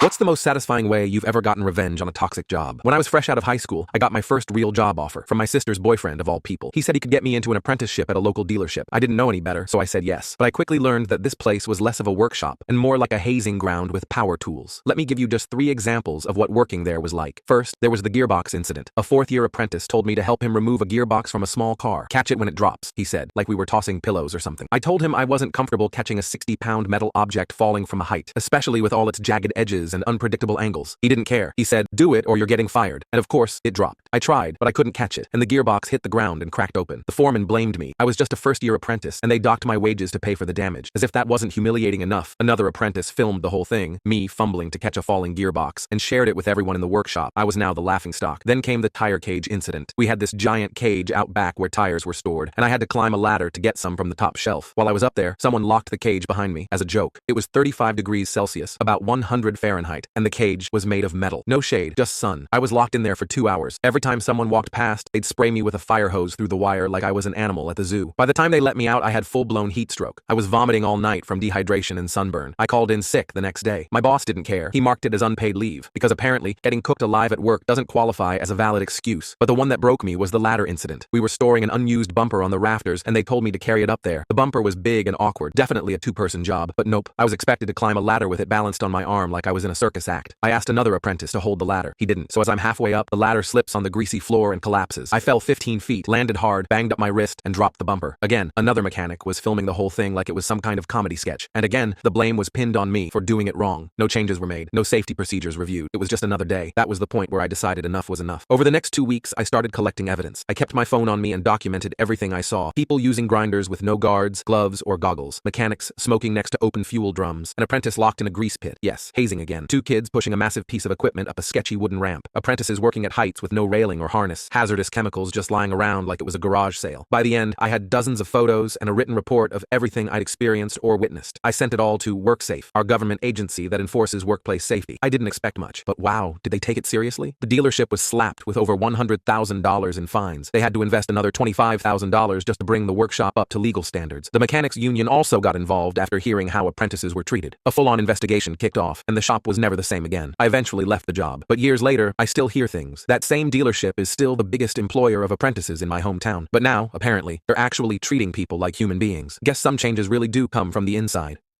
What's the most satisfying way you've ever gotten revenge on a toxic job? When I was fresh out of high school, I got my first real job offer from my sister's boyfriend of all people. He said he could get me into an apprenticeship at a local dealership. I didn't know any better, so I said yes. But I quickly learned that this place was less of a workshop and more like a hazing ground with power tools. Let me give you just 3 examples of what working there was like. First, there was the gearbox incident. A 4th-year apprentice told me to help him remove a gearbox from a small car. Catch it when it drops, he said, like we were tossing pillows or something. I told him I wasn't comfortable catching a 60-pound metal object falling from a height, especially with all its jagged edges and unpredictable angles. He didn't care. He said, "Do it or you're getting fired." And of course, it dropped. I tried, but I couldn't catch it, and the gearbox hit the ground and cracked open. The foreman blamed me. I was just a first-year apprentice, and they docked my wages to pay for the damage. As if that wasn't humiliating enough, another apprentice filmed the whole thing, me fumbling to catch a falling gearbox, and shared it with everyone in the workshop. I was now the laughingstock. Then came the tire cage incident. We had this giant cage out back where tires were stored, and I had to climb a ladder to get some from the top shelf. While I was up there, someone locked the cage behind me as a joke. It was 35 degrees Celsius, about 100 Fahrenheit, and the cage was made of metal. No shade, just sun. I was locked in there for 2 hours. Every time someone walked past, they'd spray me with a fire hose through the wire like I was an animal at the zoo. By the time they let me out, I had full-blown heat stroke. I was vomiting all night from dehydration and sunburn. I called in sick the next day. My boss didn't care. He marked it as unpaid leave, because apparently, getting cooked alive at work doesn't qualify as a valid excuse. But the one that broke me was the ladder incident. We were storing an unused bumper on the rafters, and they told me to carry it up there. The bumper was big and awkward, definitely a 2-person job, but nope. I was expected to climb a ladder with it balanced on my arm like I was in a circus act. I asked another apprentice to hold the ladder. He didn't, so as I'm halfway up, the ladder slips on the greasy floor and collapses. I fell 15 feet, landed hard, banged up my wrist, and dropped the bumper. Again, another mechanic was filming the whole thing like it was some kind of comedy sketch. And again, the blame was pinned on me for doing it wrong. No changes were made, no safety procedures reviewed. It was just another day. That was the point where I decided enough was enough. Over the next 2 weeks, I started collecting evidence. I kept my phone on me and documented everything I saw. People using grinders with no guards, gloves, or goggles. Mechanics smoking next to open fuel drums. An apprentice locked in a grease pit. Yes, hazing again. 2 kids pushing a massive piece of equipment up a sketchy wooden ramp. Apprentices working at heights with no railing or harness. Hazardous chemicals just lying around like it was a garage sale. By the end, I had dozens of photos and a written report of everything I'd experienced or witnessed. I sent it all to WorkSafe, our government agency that enforces workplace safety. I didn't expect much, but wow, did they take it seriously? The dealership was slapped with over $100,000 in fines. They had to invest another $25,000 just to bring the workshop up to legal standards. The mechanics union also got involved after hearing how apprentices were treated. A full-on investigation kicked off, and the shop was never the same again. I eventually left the job, but years later, I still hear things. That same dealership is still the biggest employer of apprentices in my hometown. But now, apparently, they're actually treating people like human beings. Guess some changes really do come from the inside.